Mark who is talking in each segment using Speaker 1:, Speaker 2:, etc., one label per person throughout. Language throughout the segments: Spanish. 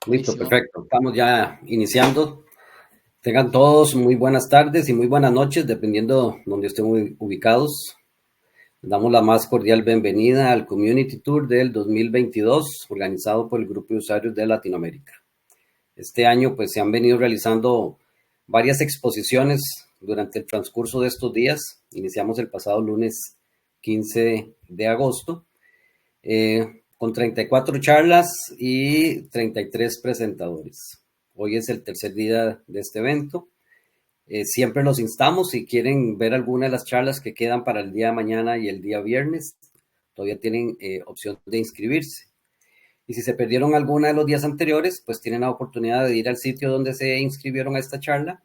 Speaker 1: Listo,
Speaker 2: Buenísimo.
Speaker 1: perfecto. Estamos ya iniciando. Tengan todos muy buenas tardes y muy buenas noches, dependiendo donde estén ubicados. Les damos la más cordial bienvenida al Community Tour del 2022, organizado por el Grupo de Usuarios de Latinoamérica. Este año, pues, se han venido realizando varias exposiciones durante el transcurso de estos días. Iniciamos el pasado lunes 15 de agosto con 34 charlas y 33 presentadores. Hoy es el tercer día de este evento. Siempre los instamos, si quieren ver alguna de las charlas que quedan para el día de mañana y el día viernes, todavía tienen opción de inscribirse. Y si se perdieron alguna de los días anteriores, pues tienen la oportunidad de ir al sitio donde se inscribieron a esta charla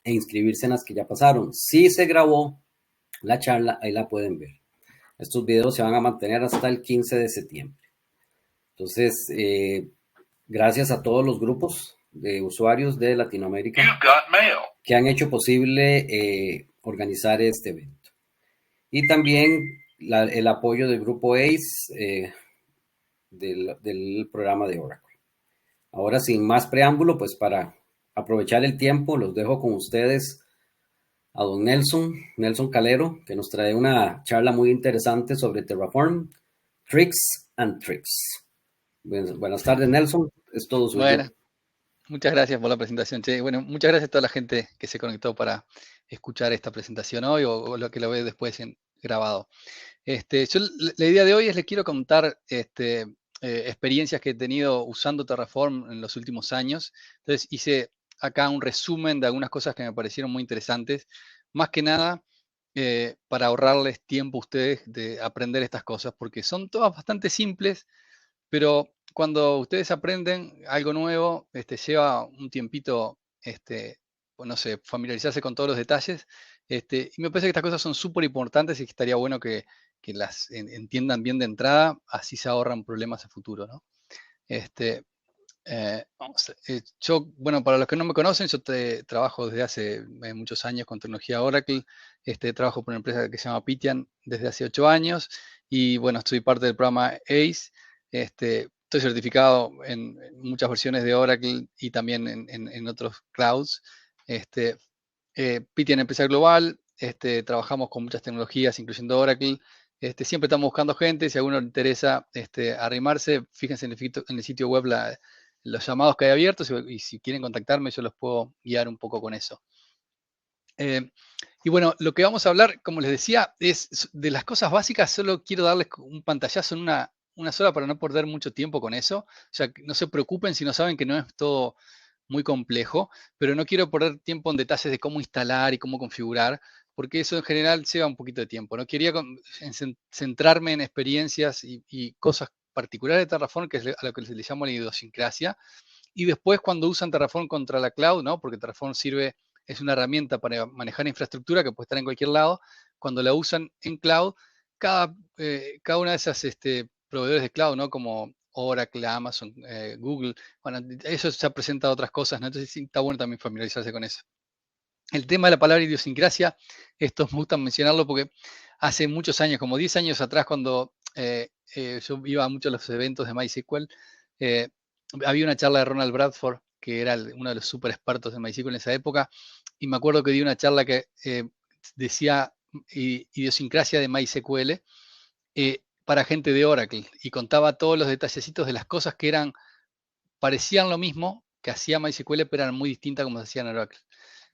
Speaker 1: e inscribirse en las que ya pasaron. Si se grabó la charla, ahí la pueden ver. Estos videos se van a mantener hasta el 15 de septiembre. Entonces, gracias a todos los grupos de usuarios de Latinoamérica que han hecho posible organizar este evento. Y también el apoyo del grupo ACE del programa de Oracle. Ahora, sin más preámbulo, pues para aprovechar el tiempo, los dejo con ustedes a don Nelson Calero, que nos trae una charla muy interesante sobre Terraform, Tricks and Tricks. Buenas tardes, Nelson. Es todo suyo.
Speaker 2: Bueno, muchas gracias por la presentación, Che. Bueno, muchas gracias a toda la gente que se conectó para escuchar esta presentación hoy o lo que lo ve después en grabado. Yo la idea de hoy es les quiero contar experiencias que he tenido usando Terraform en los últimos años. Entonces hice acá un resumen de algunas cosas que me parecieron muy interesantes. Más que nada, para ahorrarles tiempo a ustedes de aprender estas cosas, porque son todas bastante simples, pero cuando ustedes aprenden algo nuevo, lleva un tiempito, pues no sé, familiarizarse con todos los detalles. Y me parece que estas cosas son súper importantes y que estaría bueno que las entiendan bien de entrada, así se ahorran problemas a futuro, ¿no? Yo, bueno, para los que no me conocen, yo trabajo desde hace muchos años con tecnología Oracle. Trabajo por una empresa que se llama Pitian desde hace 8 años y, bueno, estoy parte del programa ACE. Estoy certificado en muchas versiones de Oracle y también en otros clouds. Pitian empresa global, trabajamos con muchas tecnologías, incluyendo Oracle. Siempre estamos buscando gente, si a alguno le interesa arrimarse, fíjense en el sitio web los llamados que hay abiertos y si quieren contactarme yo los puedo guiar un poco con eso. Y bueno, lo que vamos a hablar, como les decía, es de las cosas básicas. Solo quiero darles un pantallazo en una sola para no perder mucho tiempo con eso. O sea, no se preocupen si no saben que no es todo muy complejo, pero no quiero perder tiempo en detalles de cómo instalar y cómo configurar, porque eso en general lleva un poquito de tiempo. No quería centrarme en experiencias y cosas particulares de Terraform, que es a lo que le llamo la idiosincrasia, y después cuando usan Terraform contra la cloud, ¿no? Porque Terraform es una herramienta para manejar infraestructura que puede estar en cualquier lado. Cuando la usan en cloud, cada una de esas proveedores de cloud, ¿no? Como Oracle, Amazon, Google, bueno, eso se ha presentado otras cosas, ¿no? Entonces sí, está bueno también familiarizarse con eso. El tema de la palabra idiosincrasia, esto me gusta mencionarlo porque hace muchos años, como 10 años atrás, cuando yo iba a muchos de los eventos de MySQL, había una charla de Ronald Bradford, que era uno de los super expertos de MySQL en esa época, y me acuerdo que dio una charla que decía idiosincrasia de MySQL para gente de Oracle, y contaba todos los detallecitos de las cosas que parecían lo mismo que hacía MySQL, pero eran muy distintas como se hacían en Oracle.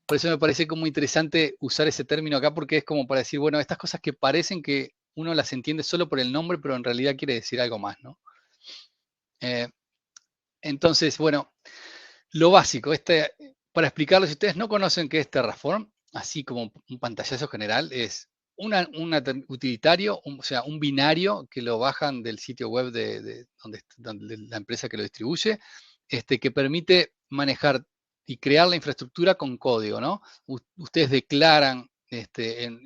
Speaker 2: Por eso me parece como interesante usar ese término acá, porque es como para decir, bueno, estas cosas que parecen que uno las entiende solo por el nombre, pero en realidad quiere decir algo más, ¿no? Entonces, bueno, lo básico, para explicarlo, si ustedes no conocen qué es Terraform, así como un pantallazo general, es un utilitario, o sea, un binario que lo bajan del sitio web de la empresa que lo distribuye, que permite manejar y crear la infraestructura con código, ¿no? Ustedes declaran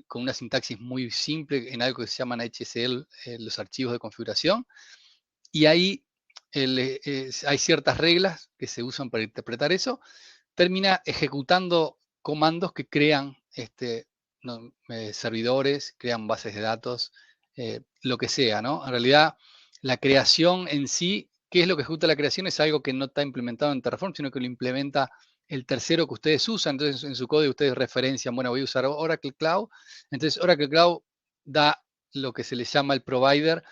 Speaker 2: con una sintaxis muy simple en algo que se llaman HSL, los archivos de configuración, y ahí hay ciertas reglas que se usan para interpretar eso. Termina ejecutando comandos que crean servidores, crean bases de datos, lo que sea, ¿no? En realidad, la creación en sí qué es lo que ejecuta la creación, es algo que no está implementado en Terraform, sino que lo implementa el tercero que ustedes usan. Entonces, en su código ustedes referencian, bueno, voy a usar Oracle Cloud. Entonces, Oracle Cloud da lo que se le llama el provider,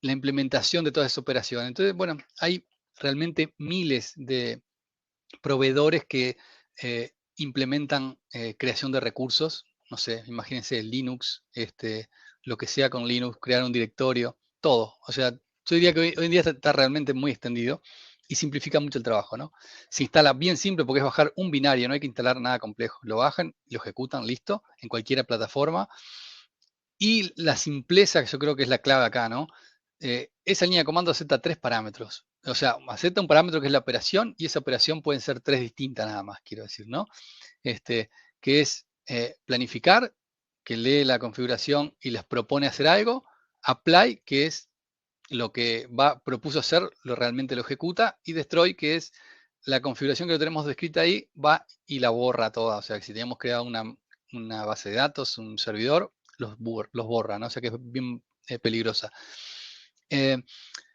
Speaker 2: la implementación de toda esa operación. Entonces, bueno, hay realmente miles de proveedores que implementan creación de recursos. No sé, imagínense Linux, lo que sea con Linux, crear un directorio, todo. O sea, yo diría que hoy en día está realmente muy extendido y simplifica mucho el trabajo, ¿no? Se instala bien simple porque es bajar un binario, no hay que instalar nada complejo. Lo bajan, lo ejecutan, listo, en cualquier plataforma. Y la simpleza, que yo creo que es la clave acá, ¿no? Esa línea de comando acepta 3 parámetros. O sea, acepta un parámetro que es la operación y esa operación pueden ser 3 distintas nada más, quiero decir, ¿no? Que es planificar, que lee la configuración y les propone hacer algo. Apply, que es lo que propuso hacer, realmente lo ejecuta. Y destroy, que es la configuración que lo tenemos descrita ahí, va y la borra toda. O sea, que si teníamos creado una base de datos, un servidor, los borra, ¿no? O sea que es bien peligrosa.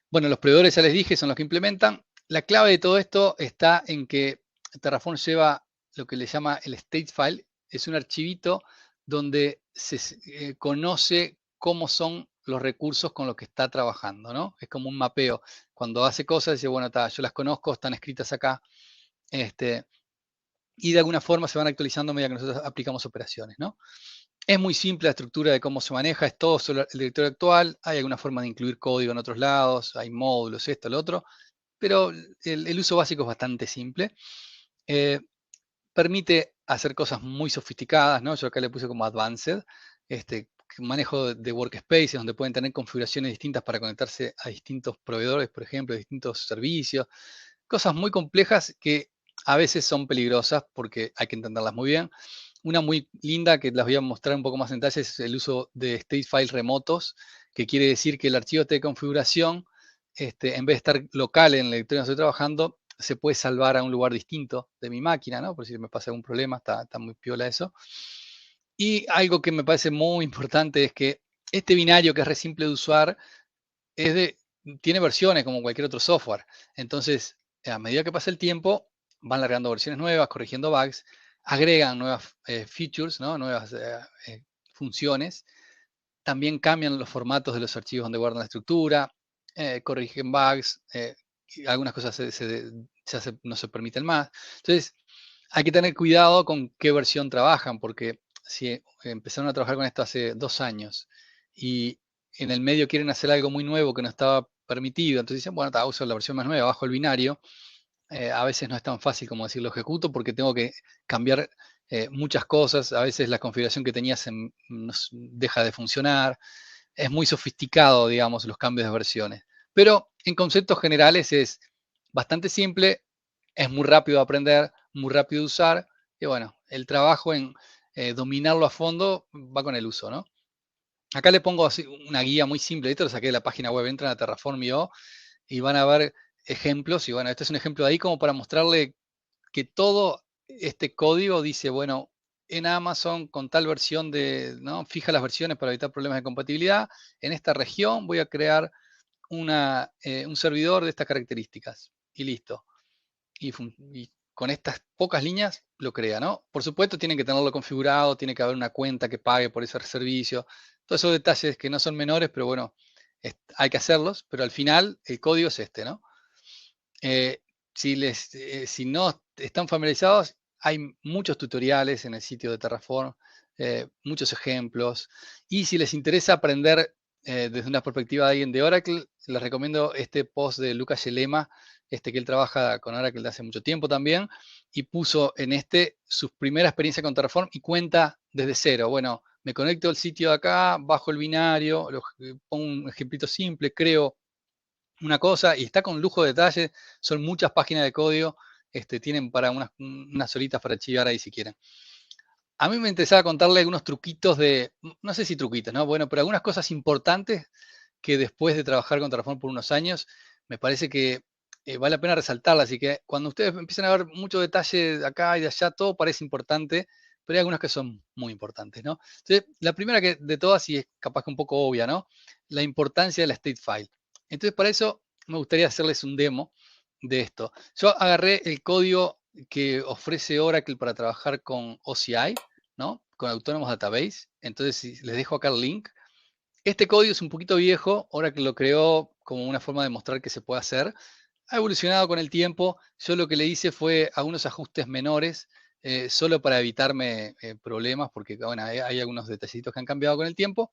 Speaker 2: Bueno, los proveedores ya les dije, son los que implementan. La clave de todo esto está en que Terraform lleva lo que le llama el state file. Es un archivito donde se conoce cómo son los recursos con los que está trabajando, ¿no? Es como un mapeo. Cuando hace cosas, dice, bueno, yo las conozco, están escritas acá. Y de alguna forma se van actualizando a medida que nosotros aplicamos operaciones, ¿no? Es muy simple la estructura de cómo se maneja, es todo sobre el directorio actual, hay alguna forma de incluir código en otros lados, hay módulos, esto, lo otro, pero el uso básico es bastante simple. Permite hacer cosas muy sofisticadas, ¿no? Yo acá le puse como advanced, manejo de workspaces donde pueden tener configuraciones distintas para conectarse a distintos proveedores, por ejemplo, distintos servicios, cosas muy complejas que a veces son peligrosas porque hay que entenderlas muy bien. Una muy linda que las voy a mostrar un poco más en detalle es el uso de state files remotos, que quiere decir que el archivo de configuración, en vez de estar local en el directorio donde estoy trabajando, se puede salvar a un lugar distinto de mi máquina, ¿no? Por si me pasa algún problema, está muy piola eso. Y algo que me parece muy importante es que este binario, que es re simple de usar, tiene versiones como cualquier otro software. Entonces, a medida que pasa el tiempo, van largando versiones nuevas, corrigiendo bugs, agregan nuevas features, ¿no? Nuevas funciones. También cambian los formatos de los archivos donde guardan la estructura, corrigen bugs, algunas cosas no se permiten más. Entonces, hay que tener cuidado con qué versión trabajan, porque si empezaron a trabajar con esto hace 2 años y en el medio quieren hacer algo muy nuevo que no estaba permitido, entonces dicen, bueno, uso la versión más nueva, bajo el binario. A veces no es tan fácil como decir lo ejecuto porque tengo que cambiar muchas cosas. A veces la configuración que tenía deja de funcionar. Es muy sofisticado, digamos, los cambios de versiones. Pero en conceptos generales es bastante simple, es muy rápido de aprender, muy rápido de usar. Y bueno, el trabajo en dominarlo a fondo va con el uso, ¿no? Acá le pongo así una guía muy simple. Esto lo saqué de la página web, entran a Terraform.io y van a ver ejemplos. Y bueno, este es un ejemplo de ahí como para mostrarle que todo este código dice, bueno, en Amazon con tal versión ¿no? Fija las versiones para evitar problemas de compatibilidad. En esta región voy a crear un servidor de estas características. Y listo. Y con estas pocas líneas lo crea, ¿no? Por supuesto, tienen que tenerlo configurado, tiene que haber una cuenta que pague por ese servicio. Todos esos detalles que no son menores, pero bueno, hay que hacerlos. Pero al final, el código es este, ¿no? Si no están familiarizados, hay muchos tutoriales en el sitio de Terraform, muchos ejemplos. Y si les interesa aprender desde una perspectiva de alguien de Oracle, les recomiendo este post de Lucas Yelema, que él trabaja con Oracle desde hace mucho tiempo también, y puso en su primera experiencia con Terraform y cuenta desde cero. Bueno, me conecto al sitio de acá, bajo el binario, pongo un ejemplito simple, creo una cosa y está con lujo de detalle, son muchas páginas de código, tienen para unas horitas para archivar ahí si quieren. A mí me interesaba contarle algunos truquitos no sé si truquitos, ¿no? Bueno, pero algunas cosas importantes que después de trabajar con Terraform por unos años, me parece que vale la pena resaltarlas. Así que cuando ustedes empiezan a ver mucho detalle de acá y de allá, todo parece importante, pero hay algunas que son muy importantes, ¿no? Entonces, la primera de todas, y es capaz que un poco obvia, ¿no? La importancia de la state file. Entonces, para eso me gustaría hacerles un demo de esto. Yo agarré el código que ofrece Oracle para trabajar con OCI, ¿no? Con Autonomous Database. Entonces, les dejo acá el link. Este código es un poquito viejo, Oracle lo creó como una forma de mostrar que se puede hacer. Ha evolucionado con el tiempo. Yo lo que le hice fue algunos ajustes menores, solo para evitarme problemas, porque bueno, hay algunos detallitos que han cambiado con el tiempo.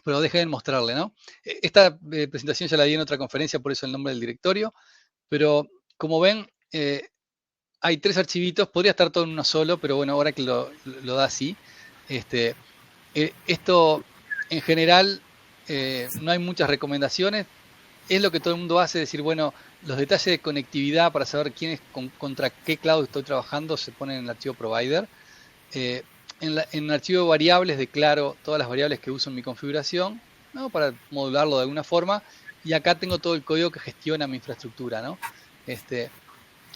Speaker 2: Pero dejen mostrarle, ¿no? Esta presentación ya la di en otra conferencia, por eso el nombre del directorio. Pero como ven, hay 3 archivitos, podría estar todo en uno solo, pero bueno, ahora que lo da así. Esto, en general, no hay muchas recomendaciones. Es lo que todo el mundo hace, decir, bueno, los detalles de conectividad para saber quién es contra qué cloud estoy trabajando se ponen en el archivo provider. En el archivo de variables declaro todas las variables que uso en mi configuración, ¿no? Para modularlo de alguna forma. Y acá tengo todo el código que gestiona mi infraestructura, ¿no?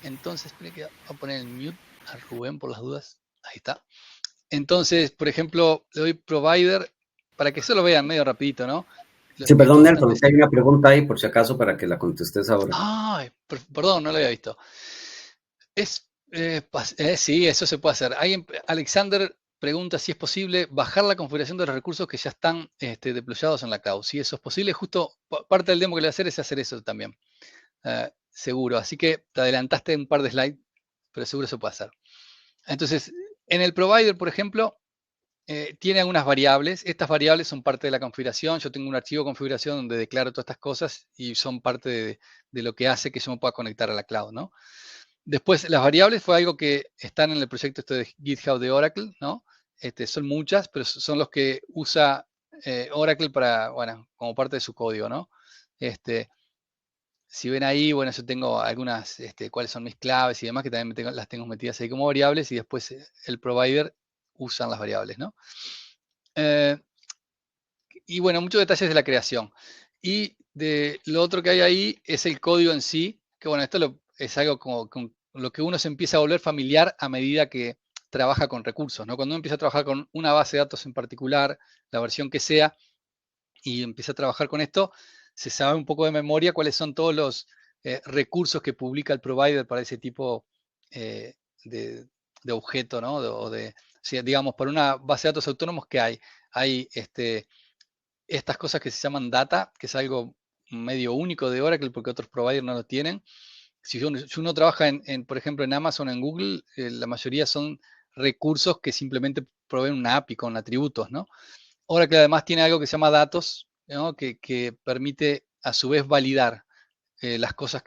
Speaker 2: Entonces, espere que voy a poner el mute a Rubén por las dudas. Ahí está. Entonces, por ejemplo, le doy provider para que solo vean medio rapidito, ¿no?
Speaker 1: Sí,
Speaker 2: Esto
Speaker 1: perdón,
Speaker 2: es
Speaker 1: Nelson,
Speaker 2: bastante
Speaker 1: hay
Speaker 2: simple.
Speaker 1: una pregunta ahí por si acaso para que la contestes ahora.
Speaker 2: Ay, perdón, no lo había visto. Sí, eso se puede hacer. Alexander pregunta si es posible bajar la configuración de los recursos que ya están deployados en la cloud. Si eso es posible, justo parte del demo que le voy a hacer es hacer eso también. Seguro. Así que te adelantaste un par de slides, pero seguro se puede hacer. Entonces, en el provider, por ejemplo, tiene algunas variables. Estas variables son parte de la configuración. Yo tengo un archivo de configuración donde declaro todas estas cosas y son parte de lo que hace que yo me pueda conectar a la cloud, ¿no? Después, las variables fue algo que están en el proyecto de GitHub de Oracle, ¿no? Son muchas, pero son los que usa Oracle para, bueno, como parte de su código, ¿no? Si ven ahí, bueno, yo tengo algunas, cuáles son mis claves y demás, que también las tengo metidas ahí como variables, y después el provider usan las variables, ¿no? Y bueno, muchos detalles de la creación. Y de lo otro que hay ahí es el código en sí, que bueno, esto es algo como con lo que uno se empieza a volver familiar a medida que trabaja con recursos, ¿no? Cuando uno empieza a trabajar con una base de datos en particular, la versión que sea, y empieza a trabajar con esto, se sabe un poco de memoria cuáles son todos los recursos que publica el provider para ese tipo eh, de, de objeto, ¿no? O sea, digamos, para una base de datos autónomos que hay estas cosas que se llaman data, que es algo medio único de Oracle porque otros providers no lo tienen. Si uno trabaja, por ejemplo, en Amazon, en Google, la mayoría son recursos que simplemente proveen una API con atributos, ¿no? Oracle además tiene algo que se llama datos, ¿no? que permite a su vez validar las cosas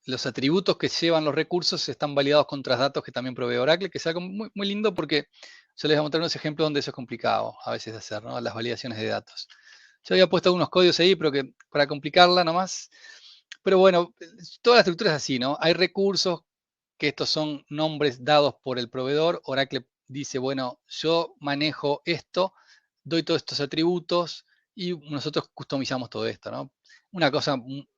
Speaker 2: los atributos que llevan los recursos están validados contra datos que también provee Oracle, que es algo muy, muy lindo porque yo les voy a mostrar unos ejemplos donde eso es complicado a veces de hacer, ¿no? Las validaciones de datos. Yo había puesto algunos códigos ahí, pero que para complicarla nomás. Pero bueno, toda la estructura es así, ¿no? Hay recursos que estos son nombres dados por el proveedor. Oracle dice, bueno, yo manejo esto, doy todos estos atributos y nosotros customizamos todo esto, ¿no? Una cosa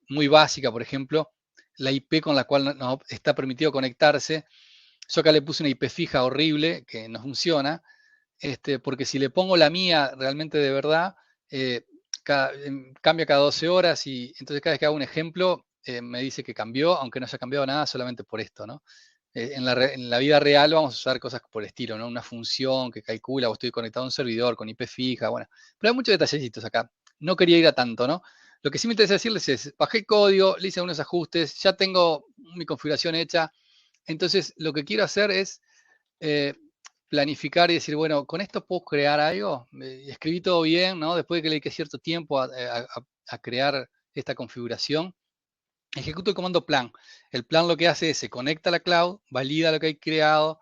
Speaker 2: muy básica, por ejemplo, la IP con la cual no está permitido conectarse. Yo acá le puse una IP fija horrible que no funciona, porque si le pongo la mía realmente de verdad, cambia cada 12 horas y entonces cada vez que hago un ejemplo me dice que cambió, aunque no haya cambiado nada solamente por esto, ¿no? En la vida real vamos a usar cosas por el estilo, ¿no? Una función que calcula o estoy conectado a un servidor con IP fija, bueno. Pero hay muchos detallecitos acá. No quería ir a tanto, ¿no? Lo que sí me interesa decirles es, bajé el código, le hice unos ajustes, ya tengo mi configuración hecha. Entonces, lo que quiero hacer es planificar y decir, bueno, con esto puedo crear algo. Escribí todo bien, ¿no? Después de que le dediqué cierto tiempo a crear esta configuración, ejecuto el comando plan. El plan lo que hace es se conecta a la cloud, valida lo que hay creado,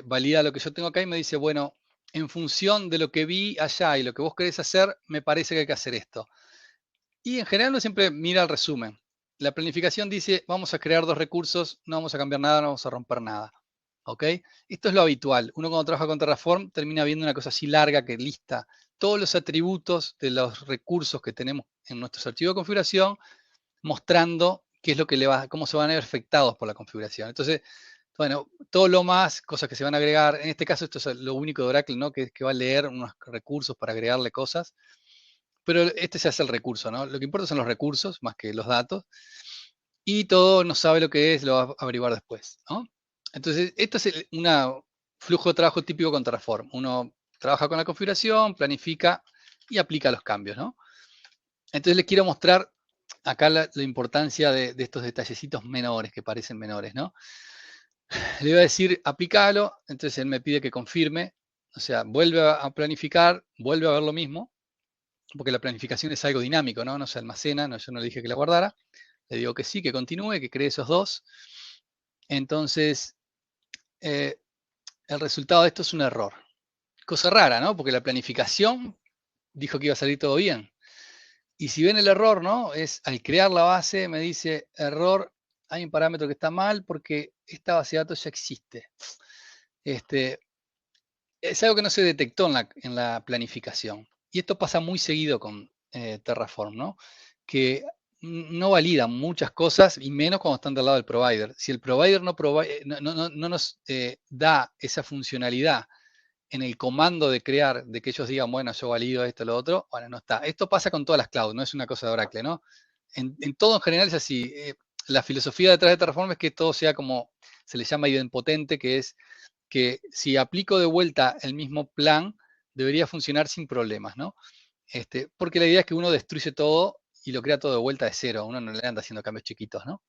Speaker 2: valida lo que yo tengo acá y me dice, bueno, en función de lo que vi allá y lo que vos querés hacer, me parece que hay que hacer esto. Y en general uno siempre mira el resumen. La planificación dice, vamos a crear 2 recursos, no vamos a cambiar nada, no vamos a romper nada. ¿Ok? Esto es lo habitual. Uno cuando trabaja con Terraform termina viendo una cosa así larga que lista todos los atributos de los recursos que tenemos en nuestros archivos de configuración, mostrando qué es lo que cómo se van a ver afectados por la configuración. Entonces, bueno, todo lo más, cosas que se van a agregar, en este caso esto es lo único de Oracle, ¿no? Que va a leer unos recursos para agregarle cosas. pero este ya es el recurso, ¿no? Lo que importa son los recursos más que los datos. Y todo no sabe lo que es, lo va a averiguar después, ¿no? Entonces, esto es un flujo de trabajo típico con Terraform. Uno trabaja con la configuración, planifica y aplica los cambios, ¿no? Entonces les quiero mostrar acá la importancia de estos detallecitos menores, que parecen menores, ¿no? Le voy a decir, aplícalo, entonces él me pide que confirme, o sea, vuelve a planificar, vuelve a ver lo mismo, porque la planificación es algo dinámico, ¿no? No se almacena, no, yo no le dije que la guardara, le digo que sí, que continúe, que cree esos dos. Entonces, el resultado de esto es un error. Cosa rara, ¿no? Porque la planificación dijo que iba a salir todo bien. Y si ven el error, ¿no? Es al crear la base, me dice, error, hay un parámetro que está mal porque esta base de datos ya existe. Es algo que no se detectó en la planificación. Y esto pasa muy seguido con Terraform, ¿no? Que no valida muchas cosas y menos cuando están del lado del provider. Si el provider no nos da esa funcionalidad en el comando de crear, de que ellos digan, bueno, yo valido esto, lo otro, bueno, no está. Esto pasa con todas las clouds, no es una cosa de Oracle, ¿no? En todo en general es así. La filosofía detrás de Terraform es que todo sea como se le llama idempotente, que es que si aplico de vuelta el mismo plan, debería funcionar sin problemas, ¿no? Porque la idea es que uno destruye todo y lo crea todo de vuelta de cero. Uno no le anda haciendo cambios chiquitos, ¿no?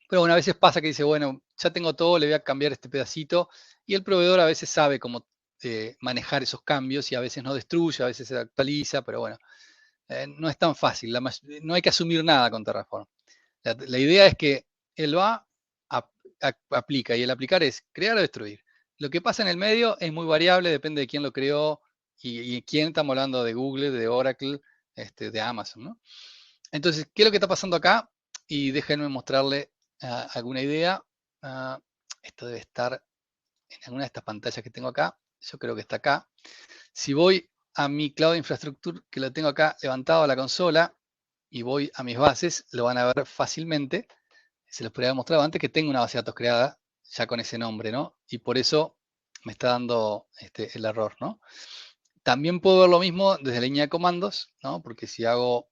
Speaker 2: Pero bueno, a veces pasa que dice, bueno, ya tengo todo, le voy a cambiar este pedacito. Y el proveedor a veces sabe cómo manejar esos cambios y a veces no destruye, a veces se actualiza, pero bueno, no es tan fácil. No hay que asumir nada con Terraform. La idea es que él va, aplica, y el aplicar es crear o destruir. Lo que pasa en el medio es muy variable, depende de quién lo creó y quién. Estamos hablando de Google, de Oracle, de Amazon, ¿no? Entonces, ¿qué es lo que está pasando acá? Y déjenme mostrarle alguna idea. Esto debe estar en alguna de estas pantallas que tengo acá. Yo creo que está acá. Si voy a mi Cloud Infrastructure, que lo tengo acá levantado a la consola, y voy a mis bases, lo van a ver fácilmente. Se los podría haber mostrado antes que tengo una base de datos creada ya con ese nombre, ¿no? Y por eso me está dando el error, ¿no? También puedo ver lo mismo desde la línea de comandos, ¿no? Porque si hago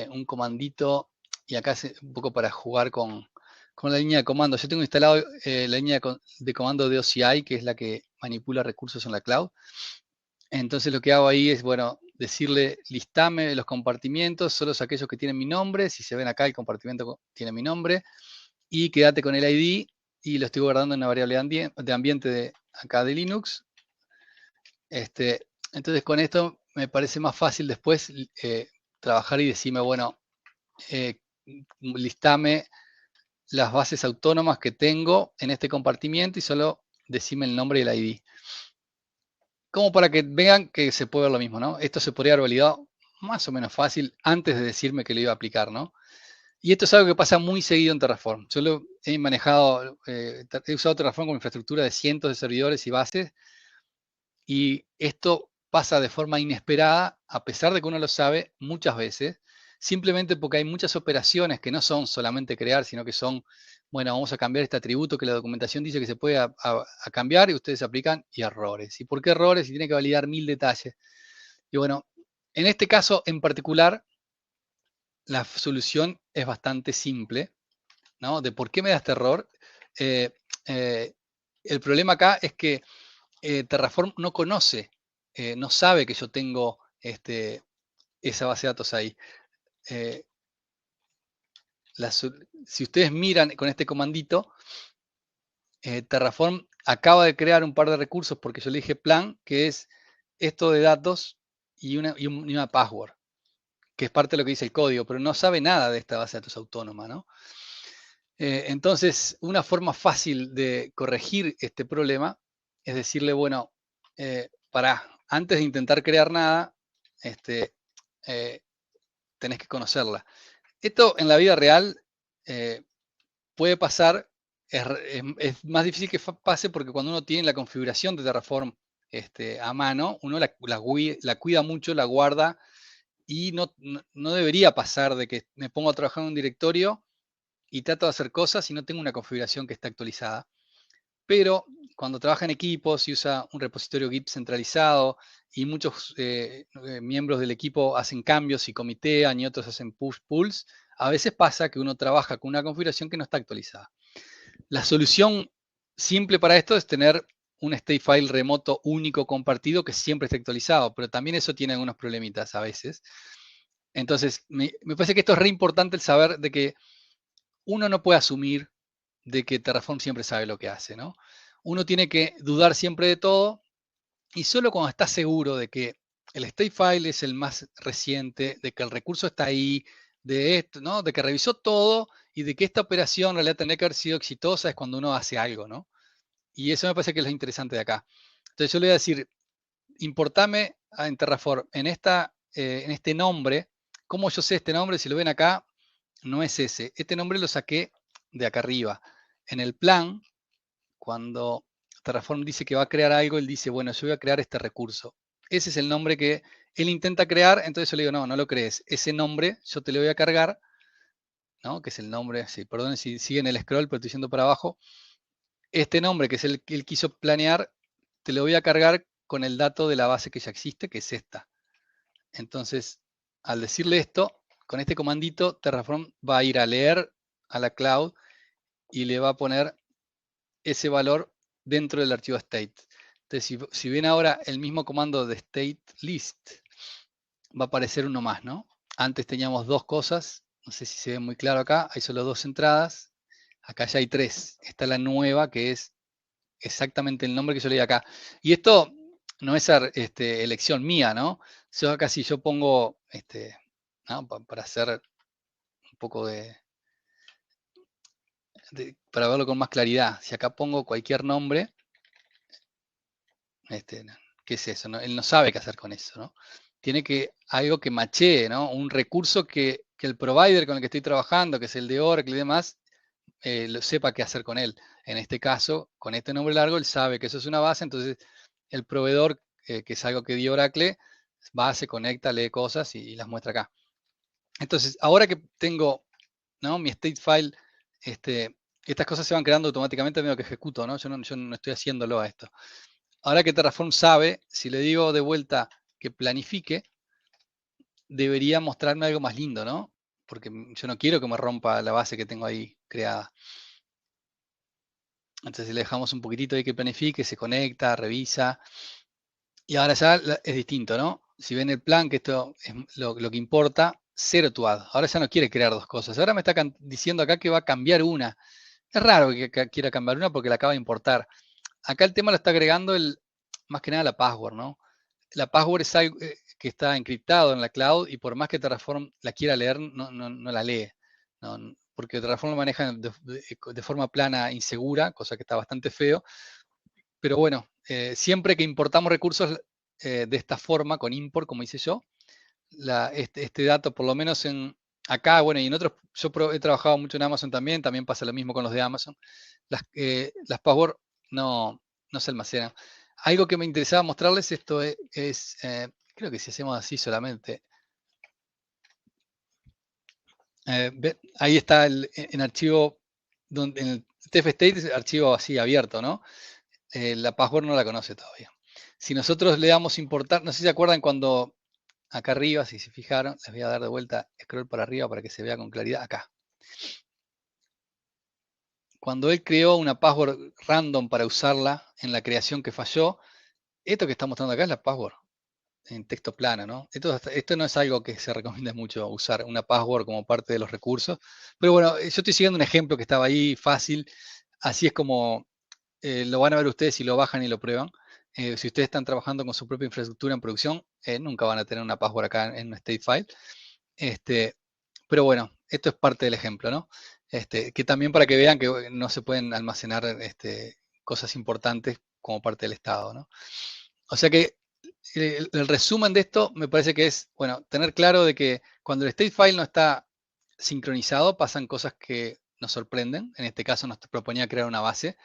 Speaker 2: un comandito, y acá es un poco para jugar con la línea de comandos. Yo tengo instalado la línea de comando de OCI, que es la que manipula recursos en la cloud. Entonces lo que hago ahí es, bueno, decirle, listame los compartimientos, solo aquellos que tienen mi nombre. Si se ven acá, el compartimento tiene mi nombre. Y quédate con el ID, y lo estoy guardando en una variable de ambiente de acá de Linux. Entonces con esto me parece más fácil después trabajar y decirme, bueno, listame las bases autónomas que tengo en este compartimiento y solo decime el nombre y el ID. Como para que vean que se puede ver lo mismo, ¿no? Esto se podría haber validado más o menos fácil antes de decirme que lo iba a aplicar, ¿no? Y esto es algo que pasa muy seguido en Terraform. Yo lo he manejado, he usado Terraform como infraestructura de cientos de servidores y bases, y esto pasa de forma inesperada, a pesar de que uno lo sabe muchas veces, simplemente porque hay muchas operaciones que no son solamente crear, sino que son, bueno, vamos a cambiar este atributo que la documentación dice que se puede a cambiar, y ustedes aplican, y errores. ¿Y por qué errores? Y tiene que validar 1000 detalles. Y bueno, en este caso en particular, la solución es bastante simple, ¿no? De por qué me da este error. El problema acá es que Terraform no conoce, no sabe que yo tengo esa base de datos ahí. Si ustedes miran con este comandito, Terraform acaba de crear un par de recursos porque yo le dije plan, que es esto de datos y una password, que es parte de lo que dice el código, pero no sabe nada de esta base de datos autónoma, ¿no? Entonces, una forma fácil de corregir este problema es decirle, bueno, antes de intentar crear nada, tenés que conocerla. Esto en la vida real puede pasar, es más difícil que pase porque cuando uno tiene la configuración de Terraform a mano, uno la cuida mucho, la guarda, y no debería pasar de que me pongo a trabajar en un directorio y trato de hacer cosas y no tengo una configuración que está actualizada. pero cuando trabaja en equipos y usa un repositorio Git centralizado y muchos miembros del equipo hacen cambios y comitean y otros hacen push-pulls, a veces pasa que uno trabaja con una configuración que no está actualizada. La solución simple para esto es tener un state file remoto único compartido que siempre esté actualizado, pero también eso tiene algunos problemitas a veces. Entonces, me parece que esto es re importante el saber de que uno no puede asumir de que Terraform siempre sabe lo que hace, ¿no? Uno tiene que dudar siempre de todo y solo cuando está seguro de que el state file es el más reciente, de que el recurso está ahí, de esto, ¿no? De que revisó todo y de que esta operación en realidad tendría que haber sido exitosa es cuando uno hace algo, ¿no? Y eso me parece que es lo interesante de acá. Entonces yo le voy a decir, importame en Terraform, en este nombre, ¿cómo yo sé este nombre? Si lo ven acá, no es ese. Este nombre lo saqué de acá arriba. En el plan, cuando Terraform dice que va a crear algo, él dice, bueno, yo voy a crear este recurso. Ese es el nombre que él intenta crear, entonces yo le digo, no, no lo crees. Ese nombre yo te lo voy a cargar, ¿no? Que es el nombre, sí, perdón si siguen el scroll, pero estoy yendo para abajo. Este nombre, que es el que él quiso planear, te lo voy a cargar con el dato de la base que ya existe, que es esta. Entonces, al decirle esto, con este comandito, Terraform va a ir a leer a la cloud y le va a poner ese valor dentro del archivo state. Entonces, si ven ahora el mismo comando de state list, va a aparecer uno más, ¿no? Antes teníamos dos cosas, no sé si se ve muy claro acá, hay solo dos entradas, acá ya hay tres. Esta es la nueva, que es exactamente el nombre que yo le di acá. Y esto no es elección mía, ¿no? Yo acá si yo pongo, ¿no? Para hacer un poco para verlo con más claridad, si acá pongo cualquier nombre, ¿qué es eso? ¿No? Él no sabe qué hacer con eso, ¿no? Tiene que algo que machee, ¿no? Un recurso que el provider con el que estoy trabajando, que es el de Oracle y demás, lo sepa qué hacer con él. En este caso, con este nombre largo, él sabe que eso es una base, entonces el proveedor, que es algo que dio Oracle, va, se conecta, lee cosas y las muestra acá. Entonces, ahora que tengo, ¿no? Mi state file, estas cosas se van creando automáticamente a medida que ejecuto, ¿no? Yo no estoy haciéndolo a esto. Ahora que Terraform sabe, si le digo de vuelta que planifique, debería mostrarme algo más lindo, ¿no? Porque yo no quiero que me rompa la base que tengo ahí creada. Entonces le dejamos un poquitito ahí que planifique, se conecta, revisa. Y ahora ya es distinto, ¿no? Si ven el plan, que esto es lo que importa, cero to add. Ahora ya no quiere crear dos cosas. Ahora me está diciendo acá que va a cambiar una. Es raro que quiera cambiar una porque la acaba de importar. Acá el tema lo está agregando más que nada la password, ¿no? La password es algo que está encriptado en la cloud y por más que Terraform la quiera leer, no la lee. ¿No? Porque Terraform lo maneja de forma plana, insegura, cosa que está bastante feo. Pero bueno, siempre que importamos recursos de esta forma, con import, como hice yo, este dato, por lo menos acá, bueno, y en otros, yo he trabajado mucho en Amazon también pasa lo mismo con los de Amazon. Las password no se almacenan. Algo que me interesaba mostrarles, esto creo que si hacemos así solamente, ahí está en archivo, en el TF-State es archivo así abierto, ¿no? La password no la conoce todavía. Si nosotros le damos importar, no sé si se acuerdan cuando acá arriba, si se fijaron, les voy a dar de vuelta scroll para arriba para que se vea con claridad acá. Cuando él creó una password random para usarla en la creación que falló, esto que está mostrando acá es la password en texto plano, ¿no? Esto no es algo que se recomienda mucho usar una password como parte de los recursos, pero bueno, yo estoy siguiendo un ejemplo que estaba ahí fácil, así es como lo van a ver ustedes si lo bajan y lo prueban. Si ustedes están trabajando con su propia infraestructura en producción, nunca van a tener una password acá en un state file. Pero bueno, esto es parte del ejemplo, ¿no? Que también para que vean que no se pueden almacenar cosas importantes como parte del estado, ¿no? O sea que el resumen de esto me parece que es, bueno, tener claro de que cuando el state file no está sincronizado, pasan cosas que nos sorprenden. En este caso nos proponía crear una base.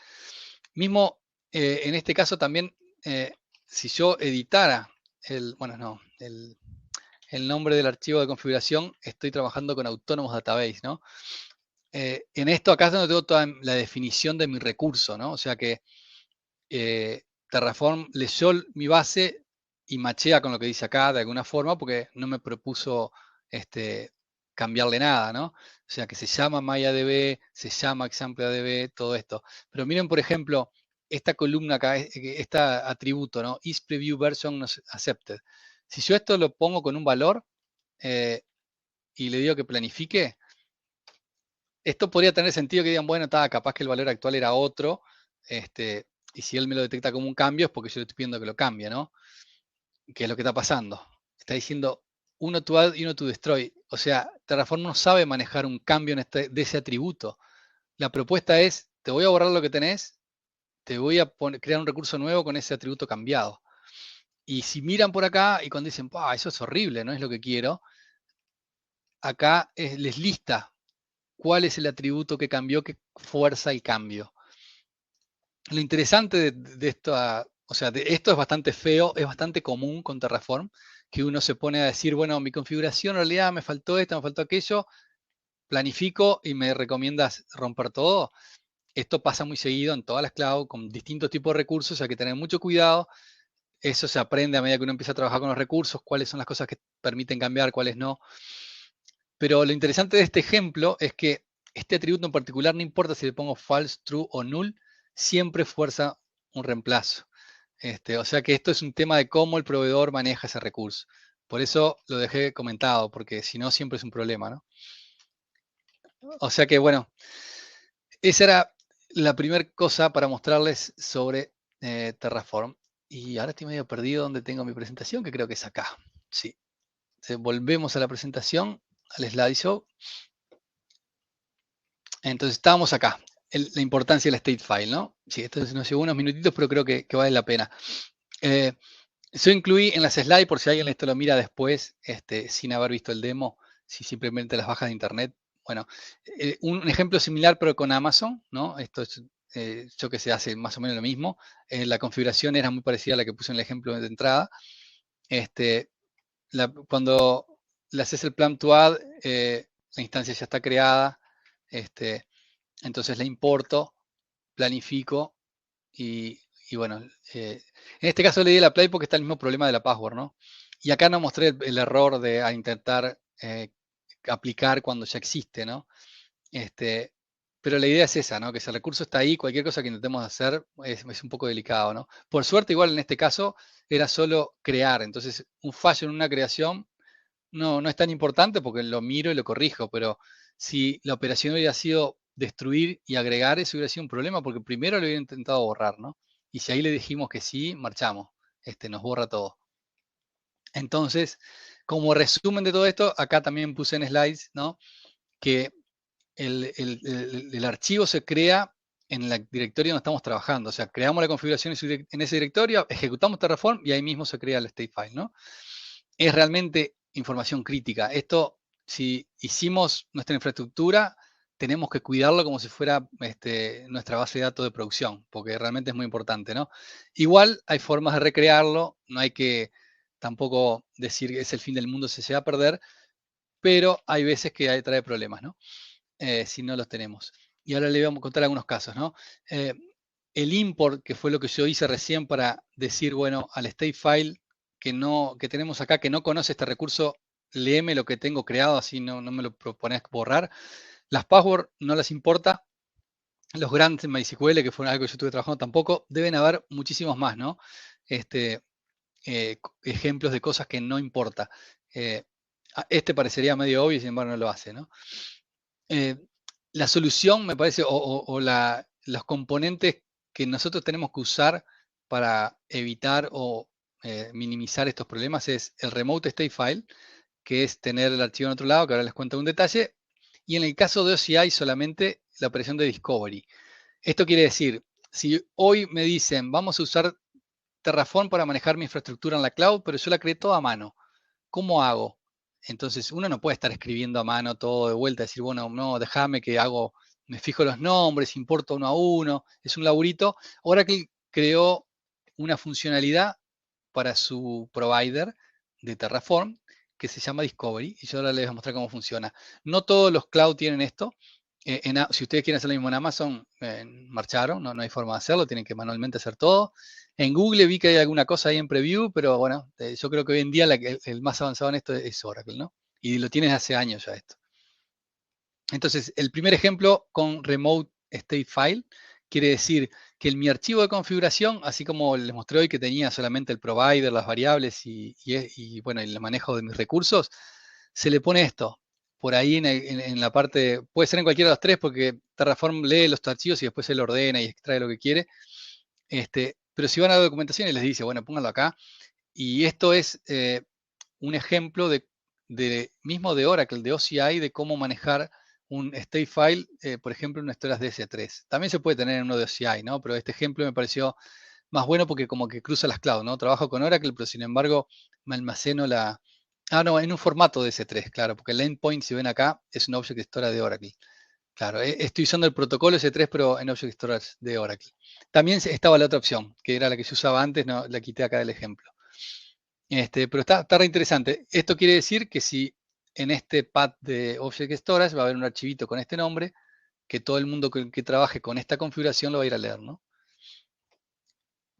Speaker 2: Mismo, en este caso también, si yo editara el nombre del archivo de configuración, estoy trabajando con Autonomous Database, ¿no? En esto acá es donde tengo toda la definición de mi recurso, ¿no? O sea que Terraform leyó mi base y machea con lo que dice acá de alguna forma porque no me propuso cambiarle nada, ¿no? O sea que se llama MyADB, se llama ExampleADB, todo esto. Pero miren, por ejemplo, esta columna acá, este atributo, ¿no? Is preview version not accepted. Si yo esto lo pongo con un valor y le digo que planifique, esto podría tener sentido que digan, bueno, capaz que el valor actual era otro, y si él me lo detecta como un cambio es porque yo le estoy pidiendo que lo cambie, ¿no? ¿Qué es lo que está pasando? Está diciendo uno to add y uno to destroy. O sea, Terraform no sabe manejar un cambio de ese atributo. La propuesta es, te voy a borrar lo que tenés, te voy a crear un recurso nuevo con ese atributo cambiado. Y si miran por acá y cuando dicen, eso es horrible, no es lo que quiero, acá les lista cuál es el atributo que cambió, que fuerza el cambio. Lo interesante de esto, o sea, de esto es bastante feo, es bastante común con Terraform, que uno se pone a decir, bueno, mi configuración en realidad me faltó esto, me faltó aquello, planifico y me recomiendas romper todo. Esto pasa muy seguido en todas las cloud, con distintos tipos de recursos, hay que tener mucho cuidado. Eso se aprende a medida que uno empieza a trabajar con los recursos, cuáles son las cosas que permiten cambiar, cuáles no. Pero lo interesante de este ejemplo es que este atributo en particular, no importa si le pongo false, true o null, siempre fuerza un reemplazo. O sea que esto es un tema de cómo el proveedor maneja ese recurso. Por eso lo dejé comentado, porque si no siempre es un problema, ¿no? O sea que bueno, esa era la primera cosa para mostrarles sobre Terraform. Y ahora estoy medio perdido donde tengo mi presentación, que creo que es acá. Sí. Volvemos a la presentación, al slideshow. Entonces estábamos acá, la importancia del state file, ¿no? Sí, esto nos llevó unos minutitos, pero creo que vale la pena. Yo incluí en las slides, por si alguien esto lo mira después, sin haber visto el demo, si simplemente las bajas de internet. Bueno, un ejemplo similar, pero con Amazon, ¿no? Esto es, yo que sé, hace más o menos lo mismo. La configuración era muy parecida a la que puse en el ejemplo de entrada. Cuando le haces el plan to add, la instancia ya está creada, entonces la importo, planifico y bueno, en este caso le di la play porque está el mismo problema de la password, ¿no? Y acá no mostré el error de intentar aplicar cuando ya existe, ¿no? Pero la idea es esa, ¿no? Que si el recurso está ahí, cualquier cosa que intentemos hacer es un poco delicado, ¿no? Por suerte, igual en este caso, era solo crear. Entonces, un fallo en una creación no es tan importante porque lo miro y lo corrijo, pero si la operación hubiera sido destruir y agregar, eso hubiera sido un problema porque primero lo hubiera intentado borrar, ¿no? Y si ahí le dijimos que sí, marchamos, nos borra todo. Entonces, como resumen de todo esto, acá también puse en slides, ¿no? Que el archivo se crea en el directorio donde estamos trabajando. O sea, creamos la configuración en ese directorio, ejecutamos Terraform y ahí mismo se crea el state file, ¿no? Es realmente información crítica. Esto, si hicimos nuestra infraestructura, tenemos que cuidarlo como si fuera nuestra base de datos de producción, porque realmente es muy importante, ¿no? Igual hay formas de recrearlo, no hay que tampoco decir que es el fin del mundo si se va a perder, pero hay veces que trae problemas, ¿no? Si no los tenemos. Y ahora le vamos a contar algunos casos, ¿no? El import, que fue lo que yo hice recién para decir, bueno, al state file que tenemos acá, que no conoce este recurso, léeme lo que tengo creado, así no me lo propones borrar. Las passwords no las importa. Los grants en MySQL, que fueron algo que yo estuve trabajando tampoco, deben haber muchísimos más, ¿no? Ejemplos de cosas que no importa. Este parecería medio obvio y sin embargo no lo hace, ¿no? La solución, me parece, los componentes que nosotros tenemos que usar para evitar o minimizar estos problemas es el remote state file, que es tener el archivo en otro lado, que ahora les cuento un detalle, y en el caso de OCI solamente la operación de discovery. Esto quiere decir, si hoy me dicen, vamos a usar Terraform para manejar mi infraestructura en la cloud, pero yo la creé toda a mano, ¿cómo hago? Entonces, uno no puede estar escribiendo a mano todo de vuelta, decir, bueno, no, déjame que me fijo los nombres, importo uno a uno, es un laburito. Oracle creó una funcionalidad para su provider de Terraform que se llama Discovery, y yo ahora les voy a mostrar cómo funciona. No todos los cloud tienen esto, Si ustedes quieren hacer lo mismo en Amazon, marcharon, no hay forma de hacerlo, tienen que manualmente hacer todo. En Google vi que hay alguna cosa ahí en preview, pero bueno, yo creo que hoy en día el más avanzado en esto es Oracle, ¿no? Y lo tienes hace años ya esto. Entonces, el primer ejemplo con Remote State File quiere decir que en mi archivo de configuración, así como les mostré hoy que tenía solamente el provider, las variables y bueno, el manejo de mis recursos, se le pone esto. Por ahí en la parte, puede ser en cualquiera de los tres, porque Terraform lee los archivos y después él ordena y extrae lo que quiere. Pero si van a la documentación y les dice, bueno, pónganlo acá. Y esto es un ejemplo mismo de Oracle, de OCI, de cómo manejar un state file, por ejemplo, en nuestras DS3. También se puede tener en uno de OCI, ¿no? Pero este ejemplo me pareció más bueno porque como que cruza las clouds, ¿no? Trabajo con Oracle, pero sin embargo me almaceno la... Ah, no, en un formato DS3, claro, porque el endpoint, si ven acá, es un Object Storage de Oracle. Claro, estoy usando el protocolo S3, pero en Object Storage de Oracle. También estaba la otra opción, que era la que se usaba antes, no, la quité acá del ejemplo. Pero está re interesante. Esto quiere decir que si en este path de Object Storage va a haber un archivito con este nombre, que todo el mundo que trabaje con esta configuración lo va a ir a leer, ¿no?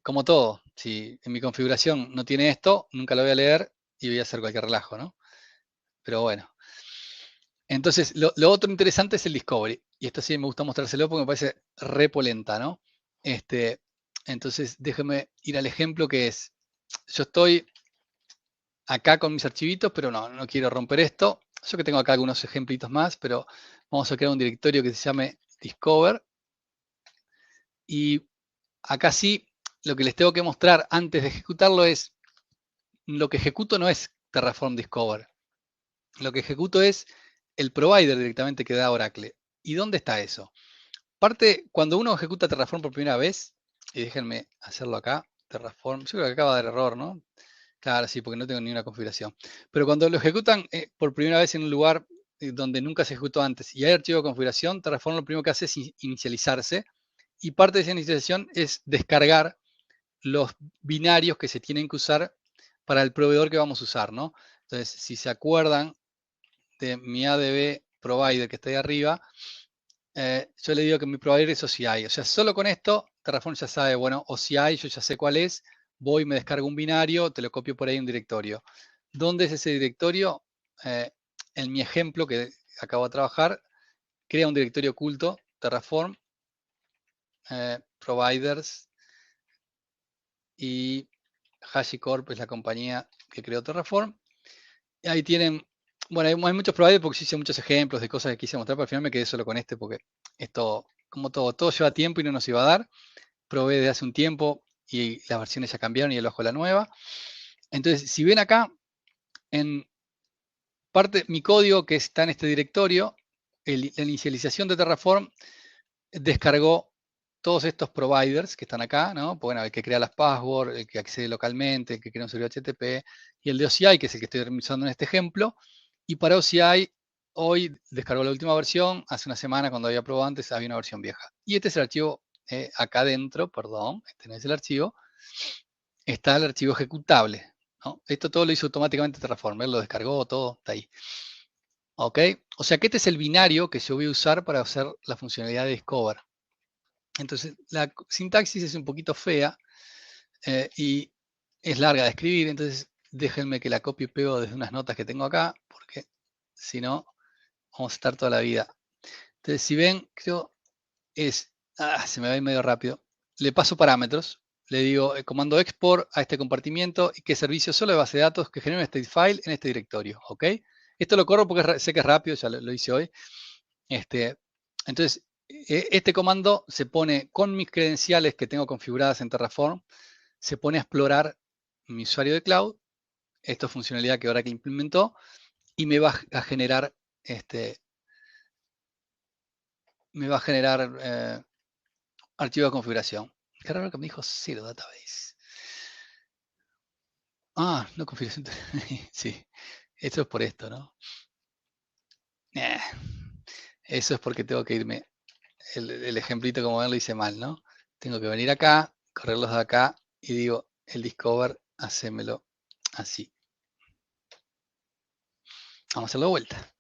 Speaker 2: Como todo, si en mi configuración no tiene esto, nunca lo voy a leer y voy a hacer cualquier relajo, ¿no? Pero bueno. Entonces, lo otro interesante es el discovery. Y esto sí me gusta mostrárselo porque me parece re polenta, ¿no? Entonces, déjeme ir al ejemplo que es, yo estoy acá con mis archivitos, pero no quiero romper esto. Yo que tengo acá algunos ejemplitos más, pero vamos a crear un directorio que se llame Discover. Y acá sí, lo que les tengo que mostrar antes de ejecutarlo es, lo que ejecuto no es Terraform Discover. Lo que ejecuto es el provider directamente que da Oracle. ¿Y dónde está eso? Parte, cuando uno ejecuta Terraform por primera vez, y déjenme hacerlo acá, Terraform, yo creo que acaba de dar error, ¿no? Claro, sí, porque no tengo ni una configuración. Pero cuando lo ejecutan por primera vez en un lugar donde nunca se ejecutó antes y hay archivo de configuración, Terraform lo primero que hace es inicializarse y parte de esa inicialización es descargar los binarios que se tienen que usar para el proveedor que vamos a usar, ¿no? Entonces, si se acuerdan de mi ADB provider que está ahí arriba, yo le digo que mi provider es OCI. O sea, solo con esto, Terraform ya sabe, bueno, OCI, yo ya sé cuál es, voy, me descargo un binario, te lo copio por ahí en un directorio. ¿Dónde es ese directorio? En mi ejemplo que acabo de trabajar, crea un directorio oculto, Terraform, providers, y HashiCorp es la compañía que creó Terraform. Y ahí tienen, bueno, hay muchos providers porque hice muchos ejemplos de cosas que quise mostrar, pero al final me quedé solo con este porque esto, como todo lleva tiempo y no nos iba a dar. Probé desde hace un tiempo y las versiones ya cambiaron y el ojo la nueva. Entonces, si ven acá, en parte, mi código que está en este directorio, la inicialización de Terraform descargó todos estos providers que están acá, ¿no? Bueno, el que crea las passwords, el que accede localmente, el que crea un servidor HTTP, y el de OCI, que es el que estoy usando en este ejemplo. Y para OCI, hoy descargó la última versión, hace una semana cuando había probado antes había una versión vieja. Y este es el archivo acá adentro, perdón, este no es el archivo, está el archivo ejecutable, ¿no? Esto todo lo hizo automáticamente Terraform, él lo descargó, todo está ahí. ¿Ok? O sea que este es el binario que yo voy a usar para hacer la funcionalidad de Discover. Entonces, la sintaxis es un poquito fea y es larga de escribir, entonces déjenme que la copie y pego desde unas notas que tengo acá, porque si no, vamos a estar toda la vida. Entonces, si ven, creo se me va a ir medio rápido. Le paso parámetros, le digo comando export a este compartimiento y que servicio solo de base de datos que genere un state file en este directorio, ¿ok? Esto lo corro porque sé que es rápido, ya lo hice hoy. Entonces, este comando se pone con mis credenciales que tengo configuradas en Terraform, se pone a explorar mi usuario de cloud, esto es funcionalidad que Oracle implementó, y me va a generar archivo de configuración. Qué raro que me dijo Zero Database. Ah, no configuración. Sí, esto es por esto, ¿no? Eso es porque tengo que irme. El ejemplito, como ven, lo hice mal, ¿no? Tengo que venir acá, correrlos de acá y digo, el discover, hacémelo así. Vamos a hacerlo de vuelta.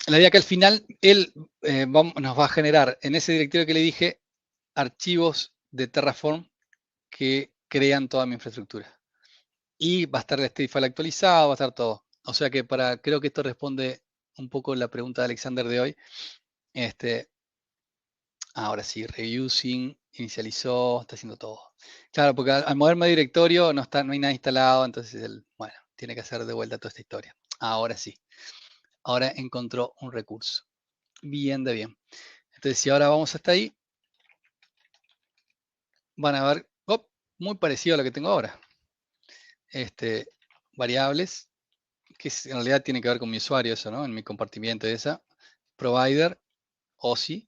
Speaker 2: la idea que al final él nos va a generar en ese directorio que le dije archivos de Terraform que crean toda mi infraestructura. Y va a estar el statefile actualizado, va a estar todo. O sea que creo que esto responde un poco la pregunta de Alexander de hoy. Ahora sí, reusing, inicializó, está haciendo todo. Claro, porque al moverme a directorio no hay nada instalado, entonces bueno, tiene que hacer de vuelta toda esta historia. Ahora sí. Ahora encontró un recurso. Bien de bien. Entonces, si ahora vamos hasta ahí, van a ver, muy parecido a lo que tengo ahora. Variables, que en realidad tiene que ver con mi usuario, eso, ¿no? En mi compartimiento de esa. Provider, OSI,